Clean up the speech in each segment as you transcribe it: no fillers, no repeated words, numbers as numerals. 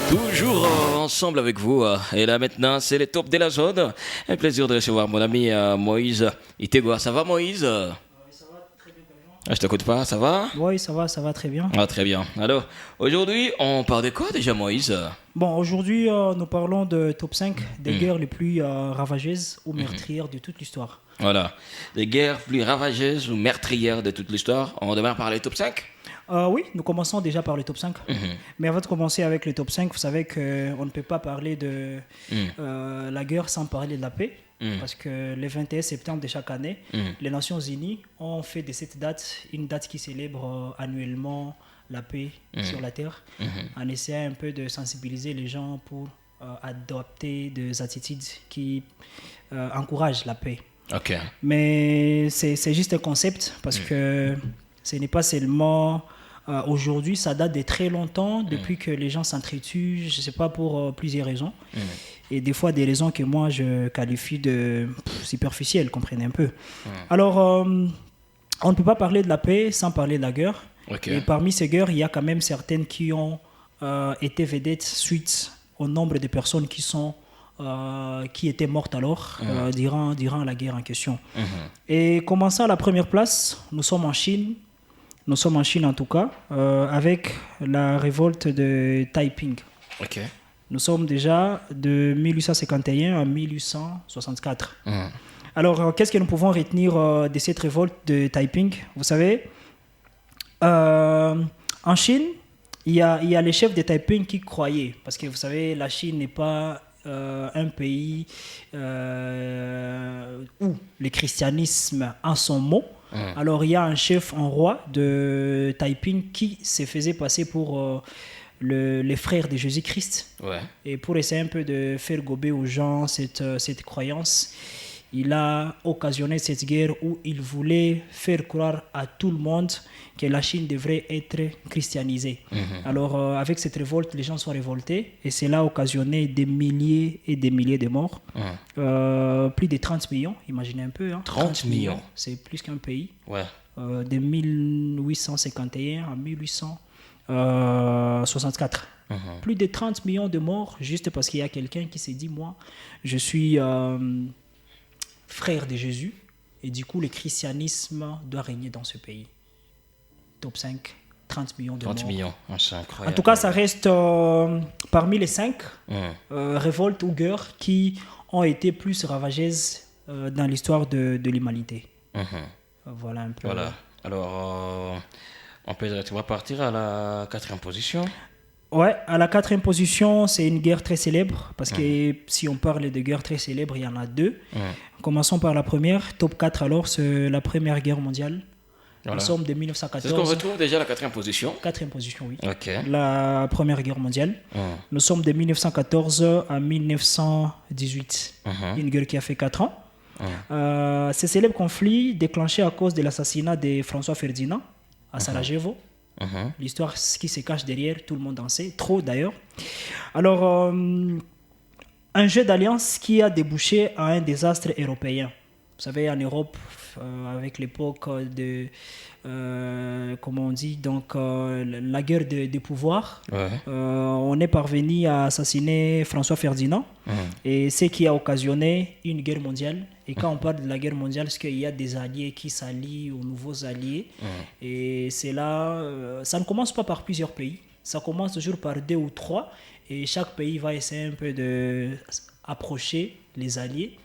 Toujours ensemble avec vous. Et là maintenant, c'est les tops de la zone. Un plaisir de recevoir mon ami Moïse Itegua. Ça va Moïse? Je t'écoute pas, ça va? Oui, ça va très bien. Ah, très bien. Alors, aujourd'hui, on parle de quoi déjà Moïse? Bon, aujourd'hui, nous parlons de top 5 des guerres les plus ravageuses ou meurtrières de toute l'histoire. Voilà. Les guerres plus ravageuses ou meurtrières de toute l'histoire. On démarre par les top 5? Oui, nous commençons déjà par le top 5. Mais avant de commencer avec le top 5, vous savez qu'on ne peut pas parler de la guerre sans parler de la paix. Parce que le 21 septembre de chaque année, les Nations Unies ont fait de cette date une date qui célèbre annuellement la paix sur la Terre, en essayant un peu de sensibiliser les gens pour adopter des attitudes qui encouragent la paix. Ok. Mais c'est juste un concept parce que ce n'est pas seulement aujourd'hui, ça date de très longtemps, depuis que les gens s'entretuent, je ne sais pas, pour plusieurs raisons. Et des fois, des raisons que moi, je qualifie de superficielles, comprenez un peu. Alors, on ne peut pas parler de la paix sans parler de la guerre. Okay. Et parmi ces guerres, il y a quand même certaines qui ont été vedettes suite au nombre de personnes qui étaient mortes alors durant la guerre en question. Et commençant à la première place, nous sommes en Chine. Nous sommes en Chine en tout cas, avec la révolte de Taiping. Ok. Nous sommes déjà de 1851 à 1864. Alors, qu'est-ce que nous pouvons retenir de cette révolte de Taiping? Vous savez, en Chine, il y a les chefs de Taiping qui croyaient, parce que vous savez, la Chine n'est pas un pays où le christianisme a son mot. Alors, il y a un chef, un roi de Taiping qui se faisait passer pour les frères de Jésus-Christ. Ouais. Et pour essayer un peu de faire gober aux gens cette croyance, il a occasionné cette guerre où il voulait faire croire à tout le monde que la Chine devrait être christianisée. Alors, avec cette révolte, les gens sont révoltés et cela a occasionné des milliers et des milliers de morts. Plus de 30 millions, imaginez un peu. 30 millions. C'est plus qu'un pays. Ouais. De 1851 à 1864. Plus de 30 millions de morts juste parce qu'il y a quelqu'un qui s'est dit, moi, je suis frère de Jésus et du coup, le christianisme doit régner dans ce pays. Top 5, 30 millions de 30 morts. millions, c'est incroyable. En tout cas, ça reste parmi les 5 révoltes ou guerres qui ont été plus ravageuses dans l'histoire de l'humanité. Voilà un peu. Voilà. Alors, on va partir à la 4e position. Ouais, à la 4e position, c'est une guerre très célèbre, parce que si on parle de guerres très célèbres, il y en a deux. Commençons par la première, top 4 alors, c'est la Première Guerre mondiale. Voilà. Nous sommes de 1914. C'est ce qu'on retrouve déjà à la 4e position. 4e position, oui. Ok. La Première Guerre mondiale. Nous sommes de 1914 à 1918. Une guerre qui a fait 4 ans. Ce célèbre conflit déclenché à cause de l'assassinat de François Ferdinand à Sarajevo. L'histoire qui se cache derrière, tout le monde en sait, trop d'ailleurs. Alors, un jeu d'alliance qui a débouché à un désastre européen. Vous savez, en Europe, avec l'époque de, comment on dit, donc la guerre des pouvoirs, on est parvenu à assassiner François Ferdinand, et ce qui a occasionné une guerre mondiale. Et quand on parle de la guerre mondiale, c'est qu'il y a des alliés qui s'allient aux nouveaux alliés. Et c'est là, ça ne commence pas par plusieurs pays, ça commence toujours par 2 ou 3, et chaque pays va essayer un peu d'approcher les alliés,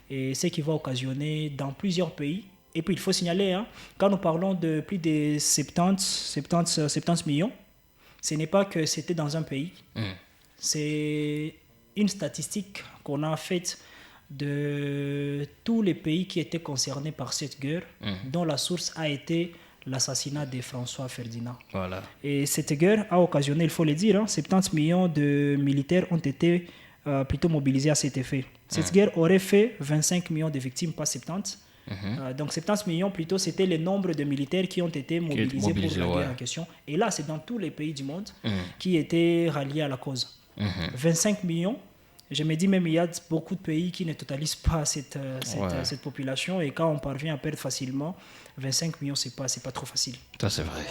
et ce qui va occasionner dans plusieurs pays. Et puis il faut signaler, quand nous parlons de plus de 70 millions, ce n'est pas que c'était dans un pays, c'est une statistique qu'on a faite de tous les pays qui étaient concernés par cette guerre, dont la source a été l'assassinat de François Ferdinand. Voilà. Et cette guerre a occasionné, il faut le dire, 70 millions de militaires ont été plutôt mobilisés à cet effet. Cette guerre aurait fait 25 millions de victimes, pas 70. Donc 70 millions plutôt, c'était le nombre de militaires qui ont été mobilisés pour la guerre en question. Et là, c'est dans tous les pays du monde qui étaient ralliés à la cause. 25 millions, je me dis même il y a beaucoup de pays qui ne totalisent pas cette population, et quand on parvient à perdre facilement 25 millions, c'est pas trop facile. Ça c'est vrai.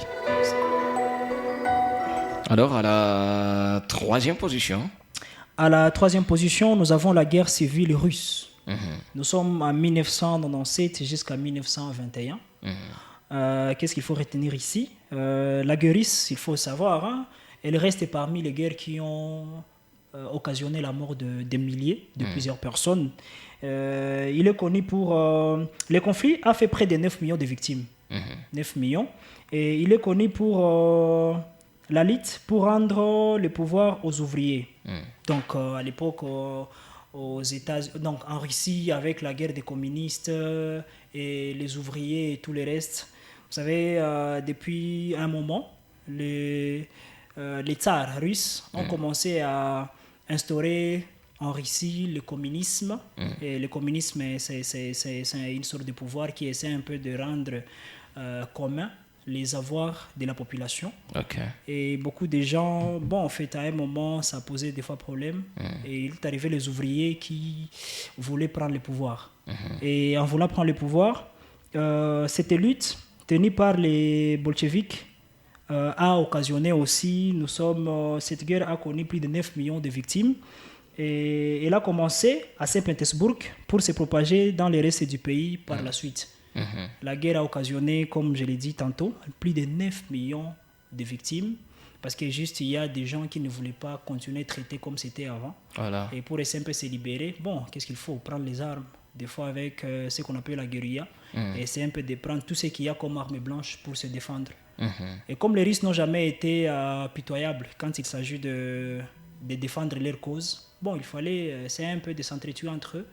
Alors, à la troisième position. À la troisième position, nous avons la guerre civile russe. Nous sommes en 1997 jusqu'à 1921. Qu'est-ce qu'il faut retenir ici? La guerre russe, il faut savoir, hein, elle reste parmi les guerres qui ont occasionné la mort de des milliers, de plusieurs personnes. Il est connu pour... le conflit a fait près de 9 millions de victimes. 9 millions. Et il est connu pour la lutte pour rendre le pouvoir aux ouvriers. Donc, à l'époque, aux donc en Russie, avec la guerre des communistes et les ouvriers et tout le reste, vous savez, depuis un moment, les tsars russes ont commencé à instaurer en Russie le communisme. Et le communisme, c'est une sorte de pouvoir qui essaie un peu de rendre commun les avoirs de la population. Et beaucoup de gens, bon, en fait, à un moment, ça posait des fois problème. Et il est arrivé les ouvriers qui voulaient prendre le pouvoir. Et en voulant prendre le pouvoir, cette lutte tenue par les bolcheviks a occasionné aussi, cette guerre a connu plus de 9 millions de victimes. Et elle a commencé à Saint-Pétersbourg pour se propager dans le reste du pays par la suite. La guerre a occasionné, comme je l'ai dit tantôt, plus de 9 millions de victimes parce que juste il y a des gens qui ne voulaient pas continuer à traiter comme c'était avant. Et pour essayer un peu se libérer, bon, qu'est-ce qu'il faut? Prendre les armes, des fois avec ce qu'on appelle la guérilla, et essayer un peu de prendre tout ce qu'il y a comme armes blanches pour se défendre. Et comme les Russes n'ont jamais été pitoyables quand il s'agit de défendre leur cause, bon, il fallait essayer un peu de s'entretuer entre eux.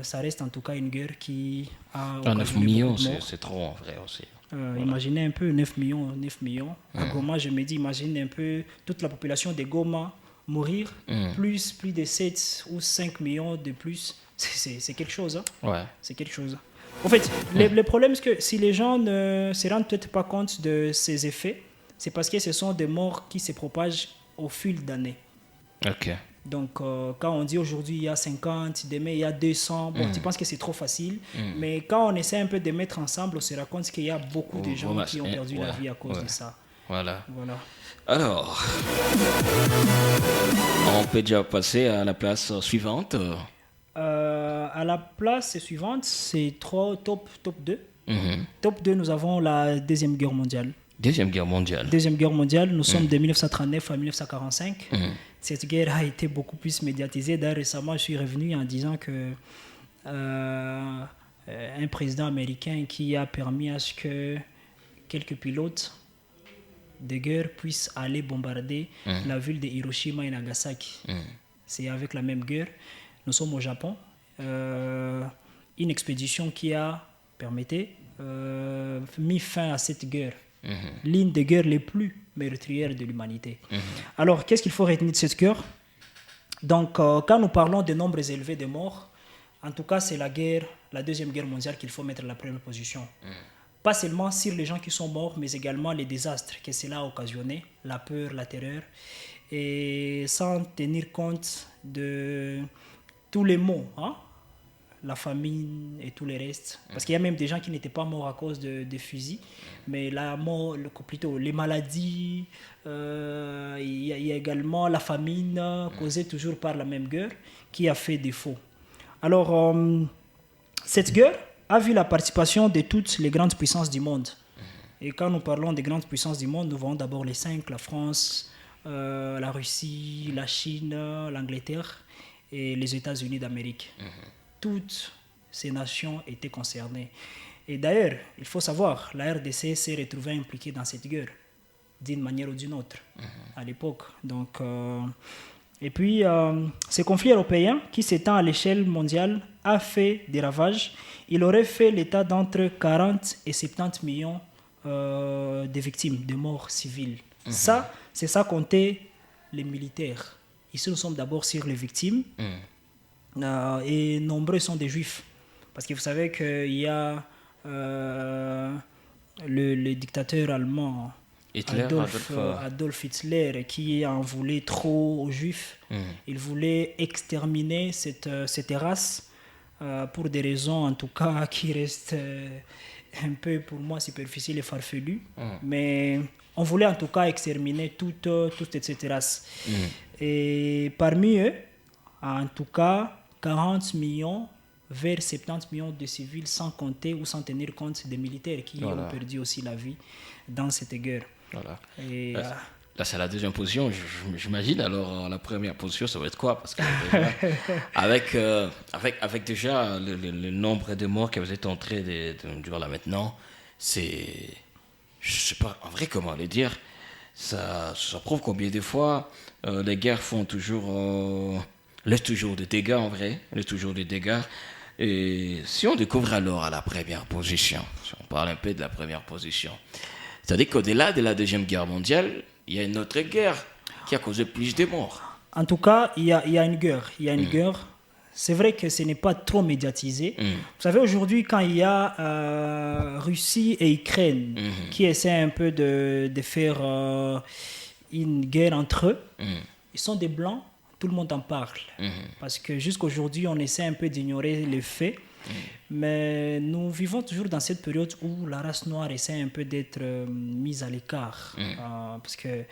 Ça reste en tout cas une guerre qui a... 9 millions, c'est trop en vrai aussi. Imaginez un peu 9 millions. À Goma, je me dis, imagine un peu toute la population de Goma mourir, plus de 7 ou 5 millions de plus. C'est quelque chose. Hein? C'est quelque chose. En fait, le problème, c'est que si les gens ne se rendent peut-être pas compte de ces effets, c'est parce que ce sont des morts qui se propagent au fil d'années. Donc, quand on dit aujourd'hui il y a 50, demain il y a 200, bon, tu penses que c'est trop facile, mais quand on essaie un peu de mettre ensemble, on se rend compte qu'il y a beaucoup de gens qui ont perdu la vie à cause de ça. Voilà. Alors, on peut déjà passer à la place suivante. À la place suivante, c'est top 2. Top 2, nous avons la Deuxième Guerre mondiale. Deuxième Guerre mondiale, nous sommes de 1939 à 1945. Cette guerre a été beaucoup plus médiatisée. D'ailleurs, récemment, je suis revenu en disant que un président américain qui a permis à ce que quelques pilotes de guerre puissent aller bombarder la ville de Hiroshima et Nagasaki. C'est avec la même guerre. Nous sommes au Japon. Une expédition qui a mis fin à cette guerre. L'une des guerres les plus meurtrières de l'humanité. Alors, qu'est-ce qu'il faut retenir de cette guerre? Donc, quand nous parlons de nombres élevés de morts, en tout cas, c'est la Deuxième Guerre mondiale qu'il faut mettre à la première position. Pas seulement sur les gens qui sont morts, mais également les désastres que cela a occasionné, la peur, la terreur, et sans tenir compte de tous les maux, hein? La famine et tout le reste. Parce qu'il y a même des gens qui n'étaient pas morts à cause de fusils, mais la mort, plutôt les maladies, il y a également la famine causée toujours par la même guerre qui a fait défaut. Alors, cette guerre a vu la participation de toutes les grandes puissances du monde. Et quand nous parlons des grandes puissances du monde, nous voyons d'abord les 5, la France, la Russie, la Chine, l'Angleterre et les États-Unis d'Amérique. Toutes ces nations étaient concernées. Et d'ailleurs, il faut savoir, la RDC s'est retrouvée impliquée dans cette guerre, d'une manière ou d'une autre, à l'époque. Donc, et puis, ce conflit européen, qui s'étend à l'échelle mondiale, a fait des ravages. Il aurait fait l'état d'entre 40 et 70 millions de victimes, de morts civiles. Ça, c'est ça compter les militaires. Ici, nous sommes d'abord sur les victimes. Et nombreux sont des juifs. Parce que vous savez qu'il y a le dictateur allemand Adolf Hitler qui en voulait trop aux juifs. Il voulait exterminer cette race pour des raisons en tout cas qui restent un peu pour moi superficielles et farfelues. Mais On voulait en tout cas exterminer toutes ces races. Et parmi eux, en tout cas, 40 millions vers 70 millions de civils, sans compter ou sans tenir compte des militaires qui ont perdu aussi la vie dans cette guerre. Voilà. Et, là, c'est la deuxième position, j'imagine. Alors, la première position, ça va être quoi? Parce que déjà, avec déjà le nombre de morts que vous êtes en train de dire là maintenant, c'est... Je ne sais pas en vrai comment le dire. Ça prouve combien de fois les guerres font laissent toujours des dégâts en vrai, laissent toujours des dégâts. Et si on découvre alors à la première position, si on parle un peu de la première position, c'est-à-dire qu'au-delà de la Deuxième Guerre mondiale, il y a une autre guerre qui a causé plus de morts. En tout cas, il y a une guerre. Il y a une guerre. C'est vrai que ce n'est pas trop médiatisé. Vous savez, aujourd'hui, quand il y a Russie et Ukraine qui essaient un peu de faire une guerre entre eux, ils sont des Blancs, tout le monde en parle. Parce que jusqu'aujourd'hui, on essaie un peu d'ignorer les faits. Mais nous vivons toujours dans cette période où la race noire essaie un peu d'être mise à l'écart. Parce que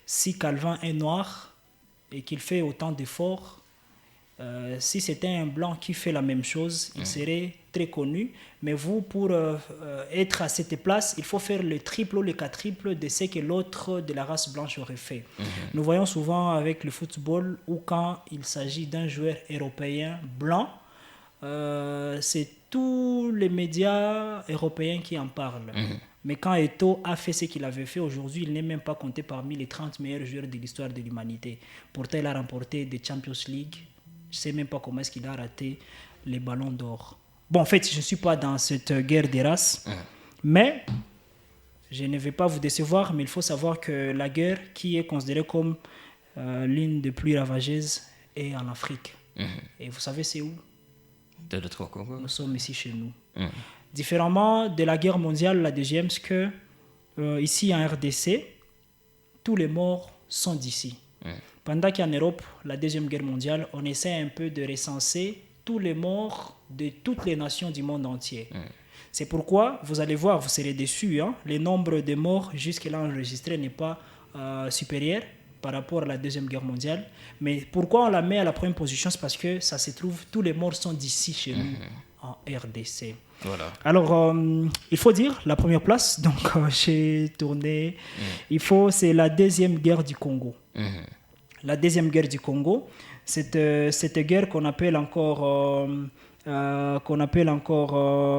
si Calvin est noir et qu'il fait autant d'efforts, si c'était un blanc qui fait la même chose, il serait très connu. Mais vous, pour être à cette place, il faut faire le triple ou le quadruple de ce que l'autre de la race blanche aurait fait. Nous voyons souvent avec le football où quand il s'agit d'un joueur européen blanc, c'est tous les médias européens qui en parlent. Mais quand Eto'o a fait ce qu'il avait fait aujourd'hui, il n'est même pas compté parmi les 30 meilleurs joueurs de l'histoire de l'humanité. Pourtant, il a remporté des Champions League. Je ne sais même pas comment est-ce qu'il a raté les ballons d'or. Bon, en fait, je ne suis pas dans cette guerre des races, mais je ne vais pas vous décevoir, mais il faut savoir que la guerre qui est considérée comme l'une des plus ravageuses est en Afrique. Et vous savez c'est où? Nous sommes ici chez nous. Différemment de la guerre mondiale, la deuxième, c'est que ici en RDC, tous les morts sont d'ici. Pendant qu'en Europe, la deuxième guerre mondiale, on essaie un peu de recenser tous les morts de toutes les nations du monde entier. C'est pourquoi, vous allez voir, vous serez déçus, hein, le nombre de morts jusque-là enregistrés n'est pas supérieur par rapport à la deuxième guerre mondiale. Mais pourquoi on la met à la première position? C'est parce que ça se trouve, tous les morts sont d'ici chez nous, en RDC. Voilà. Alors, il faut dire, la première place, donc j'ai tourné, c'est la deuxième guerre du Congo. La deuxième guerre du Congo, cette guerre qu'on appelle encore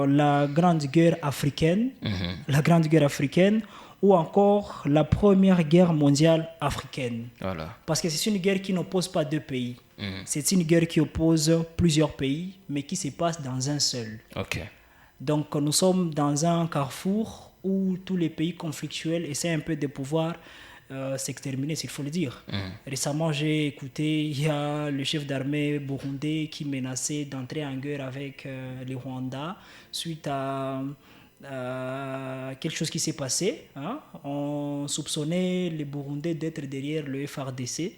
la Grande Guerre africaine, la Grande Guerre africaine, ou encore la Première Guerre mondiale africaine. Voilà. Parce que c'est une guerre qui n'oppose pas deux pays. C'est une guerre qui oppose plusieurs pays, mais qui se passe dans un seul. Donc nous sommes dans un carrefour où tous les pays conflictuels essaient un peu de pouvoir s'exterminer, s'il faut le dire. Récemment, j'ai écouté, il y a le chef d'armée burundais qui menaçait d'entrer en guerre avec le Rwanda suite à quelque chose qui s'est passé. On soupçonnait les Burundais d'être derrière le FARDC.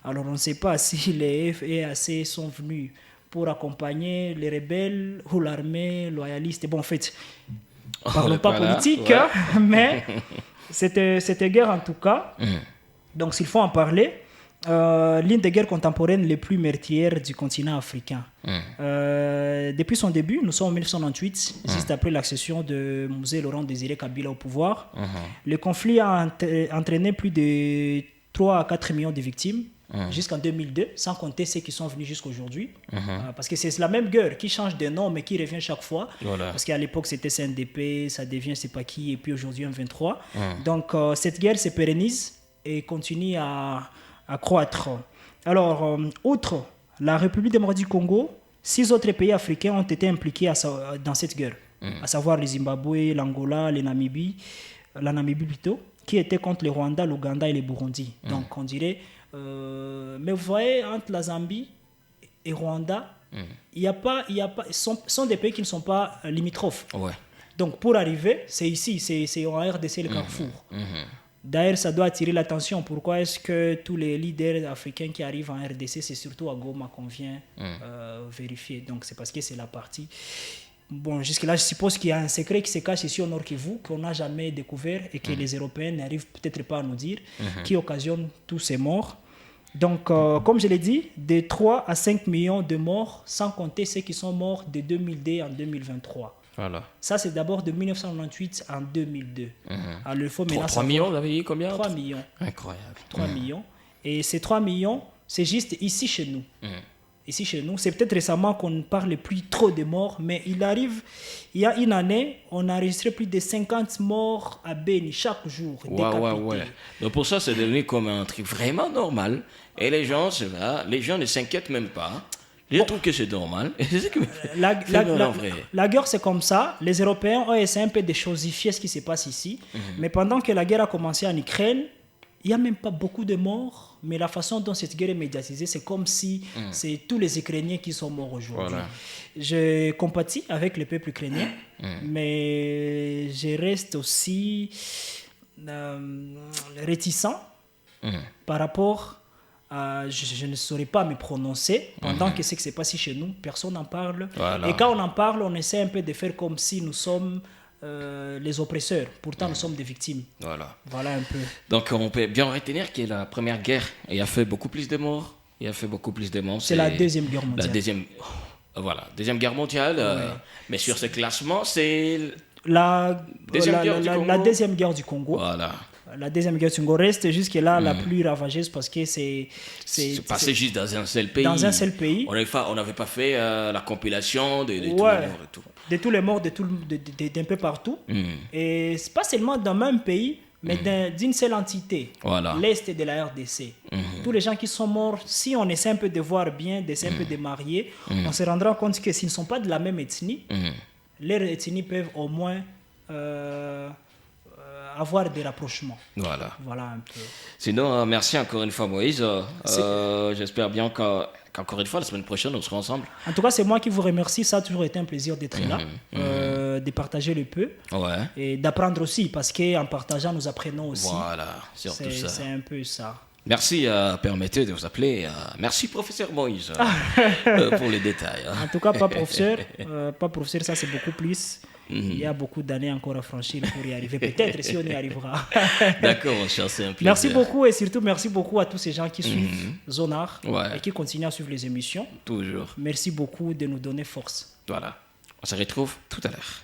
Alors on ne sait pas si les FARDC sont venus pour accompagner les rebelles ou l'armée loyaliste. Bon, en fait, parlons pas politique, mais cette guerre en tout cas, donc s'il faut en parler, l'une des guerres contemporaines les plus meurtrières du continent africain. Depuis son début, nous sommes en 1998, juste après l'accession de Mzee Laurent Désiré Kabila au pouvoir. Le conflit a entraîné plus de 3 à 4 millions de victimes jusqu'en 2002, sans compter ceux qui sont venus jusqu'à aujourd'hui. Parce que c'est la même guerre qui change de nom mais qui revient chaque fois. Parce qu'à l'époque c'était CNDP, ça devient je sais pas qui, et puis aujourd'hui M23. Donc cette guerre se pérennise et continue à croître. Alors, outre la République démocratique du Congo, 6 autres pays africains ont été impliqués dans cette guerre, à savoir le Zimbabwe, l'Angola, la Namibie plutôt, qui étaient contre le Rwanda, l'Ouganda et le Burundi. Donc on dirait, mais vous voyez, entre la Zambie et Rwanda, sont des pays qui ne sont pas limitrophes. Donc pour arriver, c'est ici, c'est en RDC le carrefour. D'ailleurs, ça doit attirer l'attention. Pourquoi est-ce que tous les leaders africains qui arrivent en RDC, c'est surtout à Goma qu'on vient vérifier. Donc, c'est parce que c'est la partie bon, jusque-là, je suppose qu'il y a un secret qui se cache ici au Nord Kivu, qu'on n'a jamais découvert et que les Européens n'arrivent peut-être pas à nous dire, qui occasionne tous ces morts. Donc, comme je l'ai dit, de 3 à 5 millions de morts, sans compter ceux qui sont morts de 2002 en 2023. Voilà. Ça, c'est d'abord de 1998 en 2002. Alors, il faut 3 millions, vous avez dit combien? 3 millions. Incroyable. 3 millions. Et ces 3 millions, c'est juste ici chez nous. Ici chez nous, c'est peut-être récemment qu'on ne parle plus trop de morts, mais il y a une année, on a enregistré plus de 50 morts à Beni chaque jour. Ouais. Donc pour ça, c'est devenu comme un truc vraiment normal. Et les gens ne s'inquiètent même pas. Je trouve que c'est normal. La guerre, c'est comme ça. Les Européens ont essayé un peu de chosifier ce qui se passe ici. Mais pendant que la guerre a commencé en Ukraine, il n'y a même pas beaucoup de morts, mais la façon dont cette guerre est médiatisée, c'est comme si c'est tous les Ukrainiens qui sont morts aujourd'hui. Voilà. Je compatis avec le peuple ukrainien, mais je reste aussi réticent par rapport à... Je ne saurais pas me prononcer pendant que ce qui se passe chez nous, personne n'en parle. Voilà. Et quand on en parle, on essaie un peu de faire comme si nous sommes... les oppresseurs. Pourtant, nous sommes des victimes. Voilà un peu. Donc, on peut bien retenir que la première guerre, il a fait beaucoup plus de morts. C'est la deuxième guerre mondiale. Deuxième guerre mondiale. Mais sur ce classement, c'est la deuxième guerre du Congo. Voilà. La deuxième guerre du Congo reste jusque-là la plus ravageuse parce que c'est passé juste dans un seul pays. Dans un seul pays. On n'avait pas fait la compilation de tous les morts et tout. De tous les morts d'un peu partout. Et c'est pas seulement dans le même pays, mais d'une seule entité. Voilà. L'Est de la RDC. Tous les gens qui sont morts, si on essaie un peu de voir bien, d'essayer un peu de marier, on se rendra compte que s'ils ne sont pas de la même ethnie, leurs ethnies peuvent au moins... avoir des rapprochements. Voilà un peu. Sinon, merci encore une fois, Moïse. J'espère bien qu'encore une fois, la semaine prochaine, on sera ensemble. En tout cas, c'est moi qui vous remercie. Ça a toujours été un plaisir d'être là, de partager le peu et d'apprendre aussi, parce qu'en partageant, nous apprenons aussi. Voilà, surtout ça. C'est un peu ça. Merci, permettez de vous appeler. Merci, professeur Moïse, pour les détails. En tout cas, pas professeur. Pas professeur, ça c'est beaucoup plus. Il y a beaucoup d'années encore à franchir pour y arriver. Peut-être si on y arrivera. D'accord, mon cher, c'est un plaisir. Merci beaucoup et surtout merci beaucoup à tous ces gens qui suivent Zonar et qui continuent à suivre les émissions. Toujours. Merci beaucoup de nous donner force. Voilà. On se retrouve tout à l'heure.